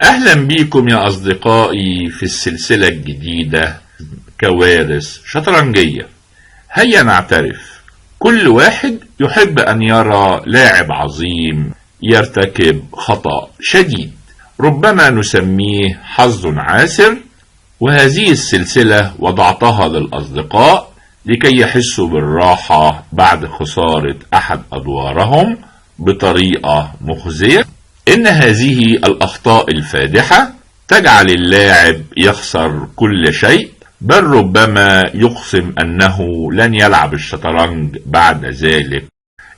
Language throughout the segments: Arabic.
أهلا بيكم يا أصدقائي في السلسلة الجديدة كوارث شطرنجية. هيا نعترف، كل واحد يحب أن يرى لاعب عظيم يرتكب خطأ شديد، ربما نسميه حظ عاسر، وهذه السلسلة وضعتها للأصدقاء لكي يحسوا بالراحة بعد خسارة أحد أدوارهم بطريقة مخزية. إن هذه الأخطاء الفادحة تجعل اللاعب يخسر كل شيء، بل ربما يقسم أنه لن يلعب الشطرنج بعد ذلك.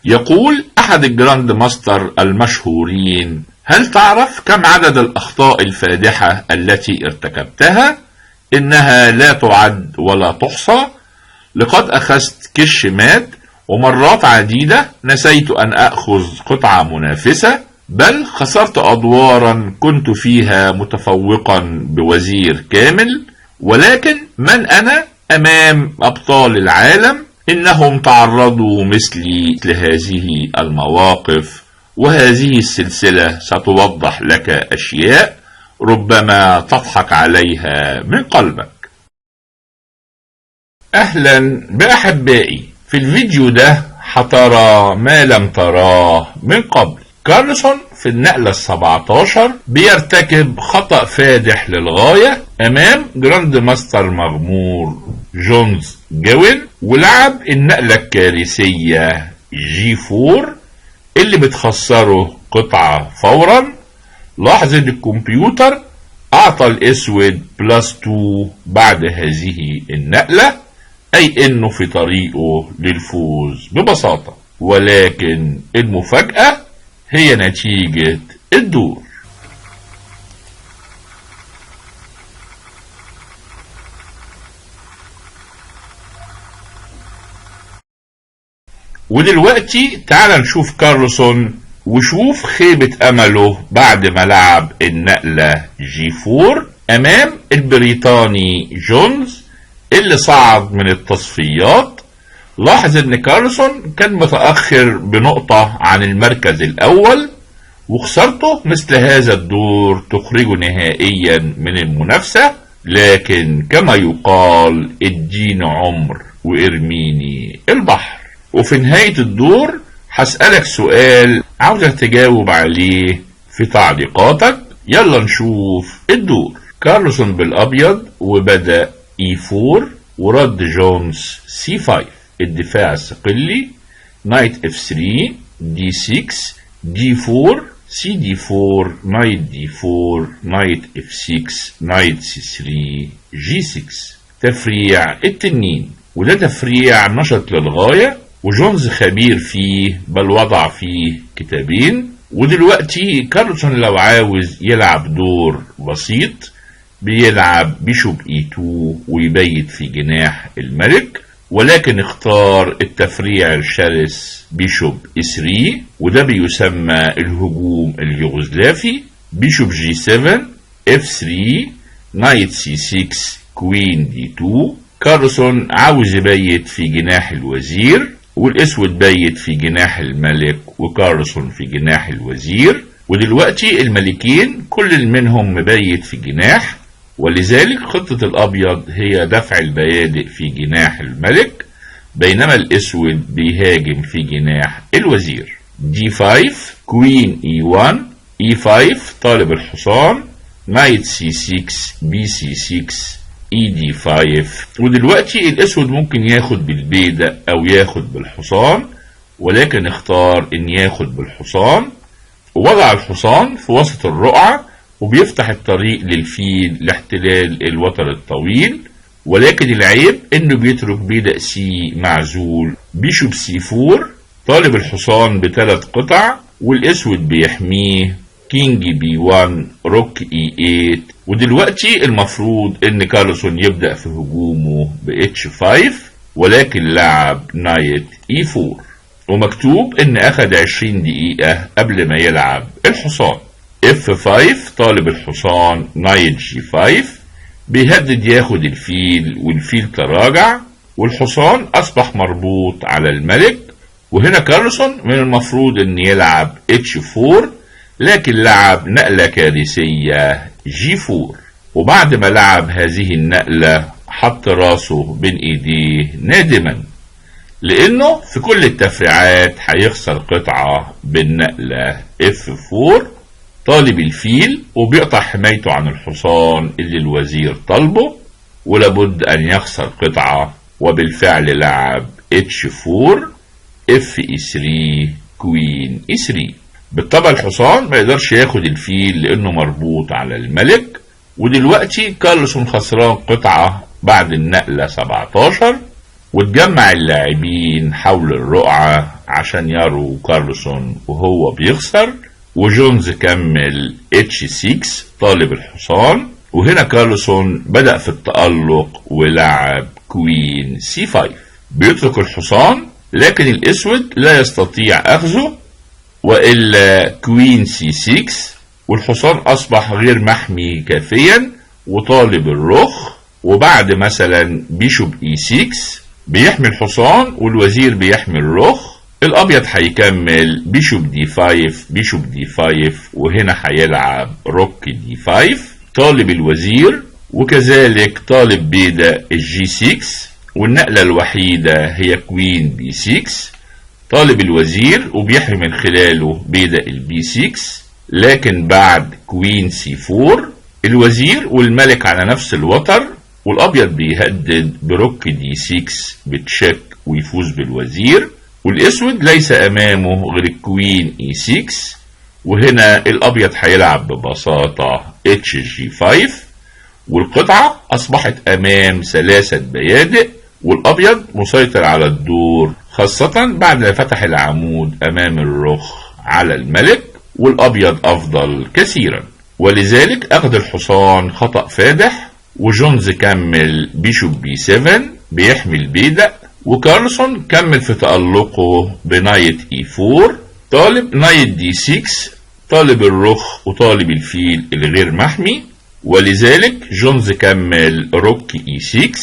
يقول أحد الجراند ماستر المشهورين: هل تعرف كم عدد الأخطاء الفادحة التي ارتكبتها؟ إنها لا تعد ولا تحصى. لقد أخذت كش مات، ومرات عديدة نسيت أن أخذ قطعة منافسة، بل خسرت أدوارا كنت فيها متفوقا بوزير كامل. ولكن من أنا أمام أبطال العالم؟ إنهم تعرضوا مثلي لهذه المواقف، وهذه السلسلة ستوضح لك أشياء ربما تضحك عليها من قلبك. أهلا بأحبائي، في الفيديو ده هترى ما لم تراه من قبل. كارلسون في النقلة 17 بيرتكب خطأ فادح للغاية أمام جراند ماستر مغمور جونز جوين، ولعب النقلة الكارثية G4 اللي بتخسره قطعة فورا. لاحظ ان الكمبيوتر اعطى الاسود +2 بعد هذه النقلة، اي انه في طريقه للفوز ببساطة، ولكن المفاجأة هي نتيجة الدور. ودلوقتي تعال نشوف كارلسون وشوف خيبة امله بعد ما لعب النقلة G4 امام البريطاني جونز اللي صعد من التصفيات. لاحظ ان كارلسون كان متأخر بنقطة عن المركز الاول، وخسارته مثل هذا الدور تخرجه نهائيا من المنافسة. لكن كما يقال اديني عمر وارميني البحر. وفي نهاية الدور هسألك سؤال عاوزك تجاوب عليه في تعليقاتك. يلا نشوف الدور. كارلسون بالابيض وبدأ E4 ورد جونز C5، الدفاع الصقلي، نايت F3 D6 D4 CD4 نايت D4 نايت F6 نايت C3 G6. تفريع التنين، وده تفريع نشط للغاية وجونز خبير فيه، بل وضع فيه كتابين. ودلوقتي كارلسون لو عاوز يلعب دور بسيط بيلعب بيشوب E2 ويبيت في جناح الملك، ولكن اختار التفريع الشرس بيشوب E3، وده بيسمى الهجوم اليوغوسلافي. بيشوب G7 F3 نايت C6 كوين D2. كارلسون عاوز يبيت في جناح الوزير، والاسود بيت في جناح الملك وكارلسون في جناح الوزير. ودلوقتي الملكين كل منهم مبيت في جناح، ولذلك خطة الابيض هي دفع البيادق في جناح الملك، بينما الاسود بيهاجم في جناح الوزير. D5 كوين E1 E5 طالب الحصان، نايت C6 BC6 ED5. ودلوقتي الاسود ممكن ياخد بالبيدق او ياخد بالحصان، ولكن اختار ان ياخد بالحصان، ووضع الحصان في وسط الرقعة وبيفتح الطريق للفيل لاحتلال الوتر الطويل. ولكن العيب انه بيترك بيدق سي معزول. بيشوب C4 طالب الحصان ب3 قطع، والاسود بيحميه. كينج B1 روك E8. ودلوقتي المفروض ان كارلسون يبدأ في هجومه H5، ولكن لعب نايت E4، ومكتوب ان اخد 20 دقيقة قبل ما يلعب الحصان. F5 طالب الحصان نايت G5 بيهدد ياخد الفيل، والفيل تراجع والحصان اصبح مربوط على الملك. وهنا كارلسون من المفروض ان يلعب H4 لكن لعب نقلة كارثية G4. وبعد ما لعب هذه النقلة حط راسه بين ايديه نادما، لانه في كل التفريعات هيخسر قطعة بالنقلة F4. طالب الفيل وبيقطع حمايته عن الحصان اللي الوزير طالبه، ولابد ان يخسر قطعة، وبالفعل لعب H4 FE3 كوين E3. بالطبع الحصان ما يقدرش ياخد الفيل لانه مربوط على الملك، ودلوقتي كارلسون خسران قطعة بعد النقلة 17. واتجمع اللاعبين حول الرقعة عشان يروا كارلسون وهو بيخسر، وجونز كمل H6 طالب الحصان. وهنا كارلسون بدأ في التألق ولعب كوين C5. بيترك الحصان، لكن الاسود لا يستطيع اخذه وإلا كوين C6، والحصان أصبح غير محمي كافيا وطالب الرخ. وبعد مثلا بيشوب E6 بيحمي الحصان والوزير بيحمي الرخ. الأبيض هيكمل بيشوب D5 بيشوب D5، وهنا هيلعب روك D5 طالب الوزير، وكذلك طالب بيدا G6، والنقلة الوحيدة هي كوين B6 طالب الوزير وبيحمي من خلاله بيدا الB6. لكن بعد كوين C4 الوزير والملك على نفس الوتر، والابيض بيهدد بروك D6 بتشيك ويفوز بالوزير، والاسود ليس امامه غير الكوين E6. وهنا الابيض هيلعب ببساطة HG5، والقطعة اصبحت امام 3 بيادق، والابيض مسيطر على الدور، خاصة بعد ما فتح العمود امام الرخ على الملك، والابيض افضل كثيرا. ولذلك اخذ الحصان خطأ فادح، وجونز كمل بيشوب B7 بيحمي البيدق، وكارلسون كمل في تألقه بنايت E4 طالب نايت D6 طالب الرخ وطالب الفيل الغير محمي. ولذلك جونز كمل روك E6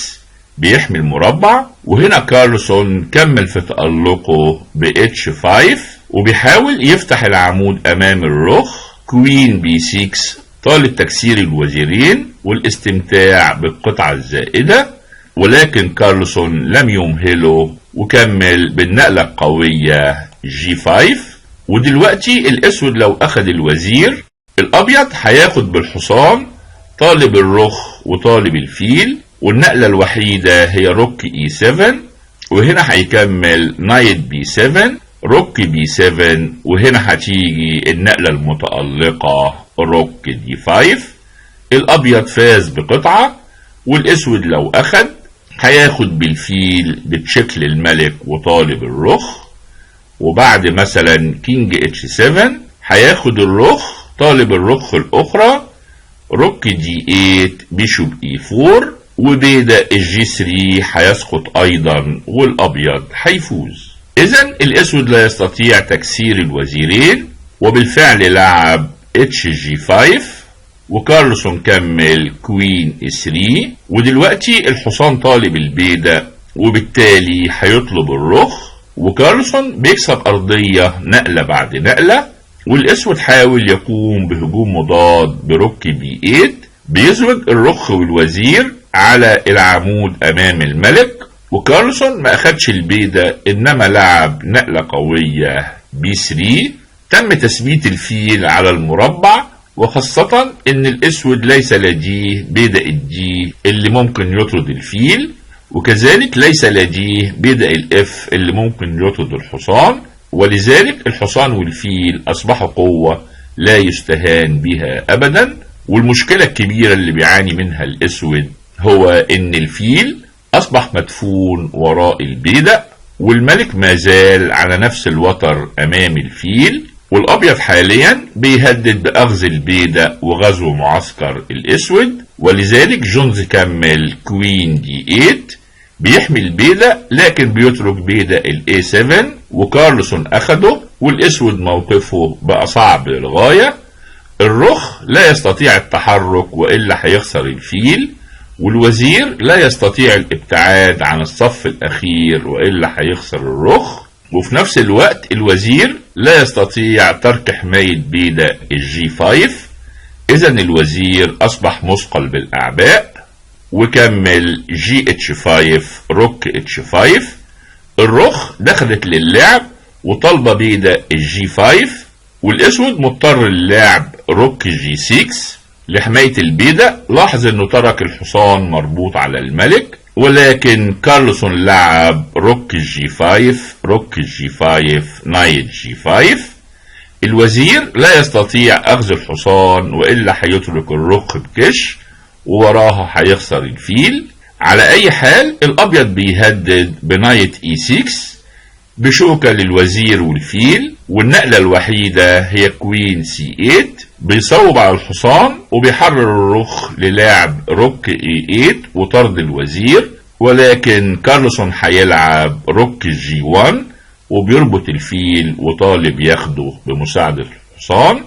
بيحمي المربع، وهنا كارلسون كمل في تألقه ب H5 وبيحاول يفتح العمود امام الرخ. كوين B6 طالب تكسير الوزيرين والاستمتاع بالقطعة الزائدة، ولكن كارلسون لم يمهله وكمل بالنقلة القوية G5. ودلوقتي الاسود لو اخد الوزير، الابيض هياخد بالحصان طالب الرخ وطالب الفيل، والنقلة الوحيدة هي روك E7، وهنا هيكمل نايت B7 روك B7، وهنا هتيجي النقلة المتألقة روك D5. الابيض فاز بقطعة، والاسود لو اخد هياخد بالفيل بتشكل الملك وطالب الرخ. وبعد مثلا كينج H7 هياخد الرخ طالب الرخ الاخرى روك D8 بيشوب E4، وبيدا G3 هيسقط ايضا والابيض هيفوز. اذا الاسود لا يستطيع تكسير الوزيرين، وبالفعل لعب HG5، وكارلسون كمل كوين E3. ودلوقتي الحصان طالب البيدق وبالتالي هيطلب الرخ، وكارلسون بيكسب ارضية نقلة بعد نقلة، والاسود حاول يقوم بهجوم مضاد بروك B8 بيزوج الرخ والوزير على العمود امام الملك، وكارلسون ما اخدش البيدق انما لعب نقلة قوية B3. تم تثبيت الفيل على المربع، وخاصة ان الاسود ليس لديه بيدق الدي اللي ممكن يطرد الفيل، وكذلك ليس لديه بيدق الاف اللي ممكن يطرد الحصان، ولذلك الحصان والفيل اصبحوا قوة لا يستهان بها ابدا. والمشكلة الكبيرة اللي بيعاني منها الاسود هو ان الفيل اصبح مدفون وراء البيدق، والملك ما زال على نفس الوتر امام الفيل، والابيض حاليا بيهدد باخذ البيدق وغزو معسكر الاسود. ولذلك جونز كمل كوين D8 بيحمي البيدق، لكن بيترك بيدق A7، وكارلسون اخده، والاسود موقفه بقى صعب للغاية. الرخ لا يستطيع التحرك وإلا هيخسر الفيل، والوزير لا يستطيع الابتعاد عن الصف الأخير وإلا هيخسر الرخ. وفي نفس الوقت الوزير لا يستطيع ترك حماية بيدق الجي 5. إذا الوزير أصبح مثقل بالأعباء، وكمل جي اتش 5 روك اتش 5. الرخ دخلت للعب وطالبة بيدق الجي 5، والاسود مضطر للعب روك جي 6 لحماية البيدق. لاحظ انه ترك الحصان مربوط على الملك، ولكن كارلسون لعب روك جي 5 روك جي 5 نايت جي 5. الوزير لا يستطيع اخذ الحصان والا هيترك الرخ بكش ووراها هيخسر الفيل. على اي حال الابيض بيهدد بنايت اي 6 بشوكة للوزير والفيل، والنقلة الوحيدة هي كوين سي 8. بيصوب على الحصان وبيحرر الرخ للعب روك اي 8 وطرد الوزير، ولكن كارلسون هيلعب روك جي 1 وبيربط الفيل وطالب ياخده بمساعدة الحصان.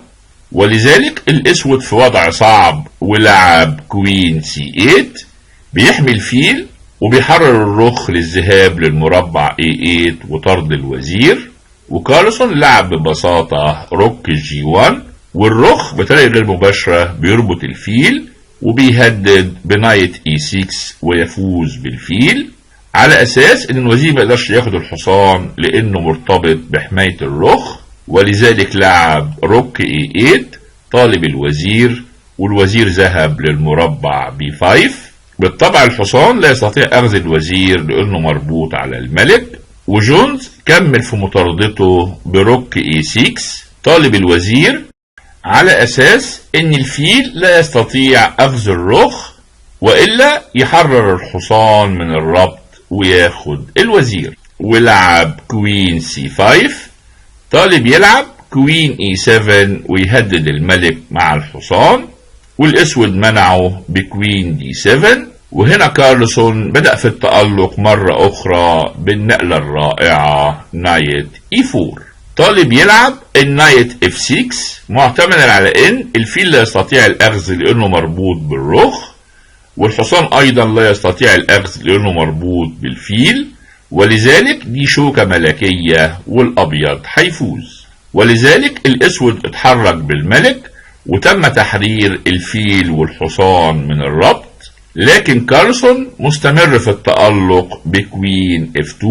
ولذلك الاسود في وضع صعب ولعب كوين سي 8 بيحمي الفيل وبيحرر الرخ للذهاب للمربع A8 وطرد الوزير. وكارلسون لعب ببساطة روك جي 1، والرخ بطريقة غير مباشرة بيربط الفيل وبيهدد بنايت E6 ويفوز بالفيل، على أساس إن الوزير ما يقدرش ياخد الحصان لأنه مرتبط بحماية الرخ. ولذلك لعب روك A8 طالب الوزير، والوزير ذهب للمربع B5. بالطبع الحصان لا يستطيع أخذ الوزير لأنه مربوط على الملك، وجونز كمل في مطاردته بروك A6 طالب الوزير على أساس إن الفيل لا يستطيع أخذ الرخ وإلا يحرر الحصان من الربط وياخد الوزير. ولعب كوين C5 طالب يلعب كوين E7 ويهدد الملك مع الحصان، والاسود منعه بكوين D7. وهنا كارلسون بدأ في التألق مرة أخرى بالنقلة الرائعة نايت E4. طالب يلعب النايت F6 معتمدا على ان الفيل لا يستطيع الأخذ لأنه مربوط بالرخ، والحصان أيضا لا يستطيع الأخذ لأنه مربوط بالفيل، ولذلك دي شوكة ملكية والأبيض هيفوز. ولذلك الأسود اتحرك بالملك وتم تحرير الفيل والحصان من الربط، لكن كارلسون مستمر في التألق بكوين F2.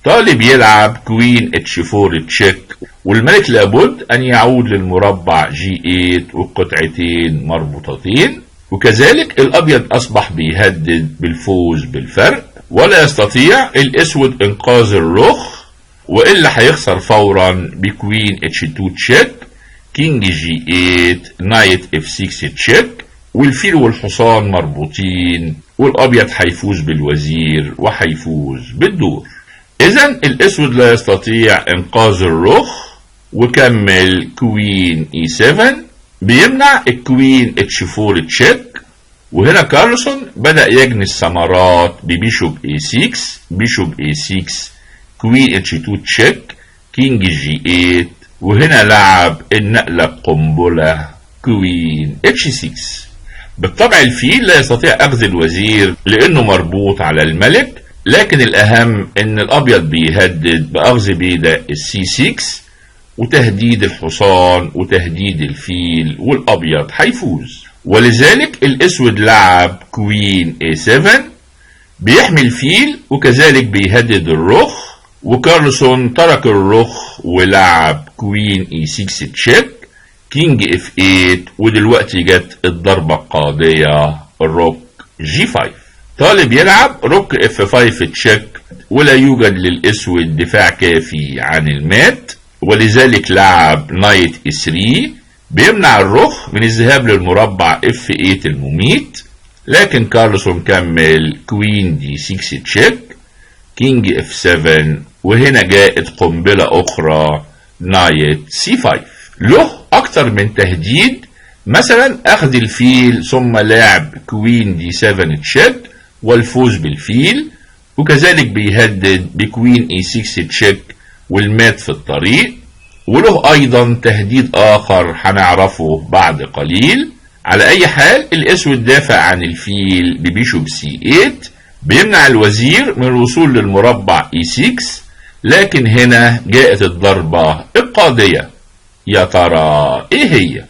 طالب يلعب كوين H4 تشيك، والملك لابد أن يعود للمربع G8 والقطعتين مربوطتين، وكذلك الأبيض أصبح بيهدد بالفوز بالفرق، ولا يستطيع الأسود إنقاذ الرخ وإلا هيخسر فورا بكوين H2 تشيك كينج G8 نايت F6 تشيك، والفيل والحصان مربوطين، والأبيض هيفوز بالوزير وهيفوز بالدور. إذا الأسود لا يستطيع إنقاذ الرخ وكمل كوين E7 بيمنع الكوين H4 تشيك. وهنا كارلسون بدأ يجني الثمرات ببيشوب A6 بيشوب A6 كوين H2 تشيك كينج G8، وهنا لعب النقلة القنبلة كوين H6. بالطبع الفيل لا يستطيع أخذ الوزير لأنه مربوط على الملك، لكن الأهم أن الأبيض بيهدد بأخذ بيدق C6 وتهديد الحصان وتهديد الفيل، والأبيض هيفوز. ولذلك الأسود لعب كوين A7 بيحمي الفيل وكذلك بيهدد الرخ، وكارلسون ترك الرخ ولعب كوين E6 تشيك كينج F8، ودلوقتي جت الضربة القاضية الروك G5. طالب يلعب روك F5 تشيك، ولا يوجد للأسود دفاع كافي عن المات، ولذلك لعب نايت E3 بيمنع الرخ من الذهاب للمربع F8 المميت، لكن كارلسون كمل كوين D6 تشيك كينج F7، وهنا جاءت قنبلة أخرى نايت C5. له أكتر من تهديد، مثلا أخذ الفيل ثم لعب كوين D7 تشيك والفوز بالفيل، وكذلك بيهدد بكوين E6 تشيك والمات في الطريق. وله أيضا تهديد آخر هنعرفه بعد قليل. على أي حال الأسود دافع عن الفيل ببيشوب C8 بيمنع الوزير من الوصول للمربع E6، لكن هنا جاءت الضربة القاضية. يا ترى ايه هي؟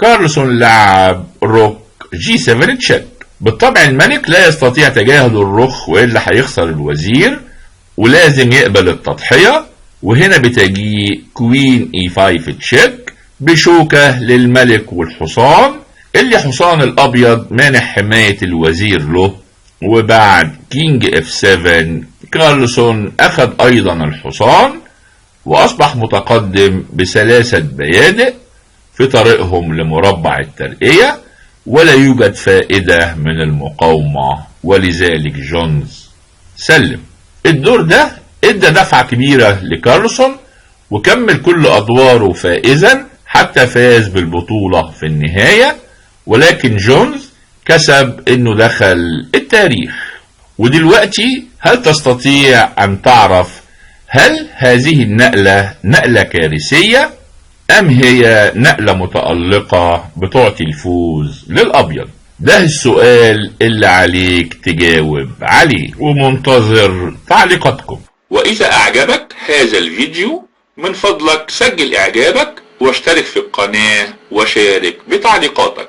كارلسون لعب روك G7 تشيك. بالطبع الملك لا يستطيع تجاهل الرخ وإلا هيخسر الوزير ولازم يقبل التضحية، وهنا بتجي كوين E5 تشيك بشوكة للملك والحصان، اللي حصان الأبيض مانع حماية الوزير له. وبعد كينج F7 كارلسون أخذ أيضا الحصان وأصبح متقدم ب3 بيادق في طريقهم لمربع الترقية، ولا يوجد فائدة من المقاومة، ولذلك جونز سلم. الدور ده ادى دفعة كبيرة لكارلسون وكمل كل أدواره فائزا حتى فاز بالبطولة في النهاية، ولكن جونز كسب انه دخل التاريخ. ودلوقتي هل تستطيع ان تعرف هل هذه النقلة نقلة كارثية أم هي نقلة متألقة بتعطي الفوز للأبيض؟ ده السؤال اللي عليك تجاوب عليه، ومنتظر تعليقاتكم. وإذا أعجبك هذا الفيديو من فضلك سجل إعجابك واشترك في القناة وشارك بتعليقاتك.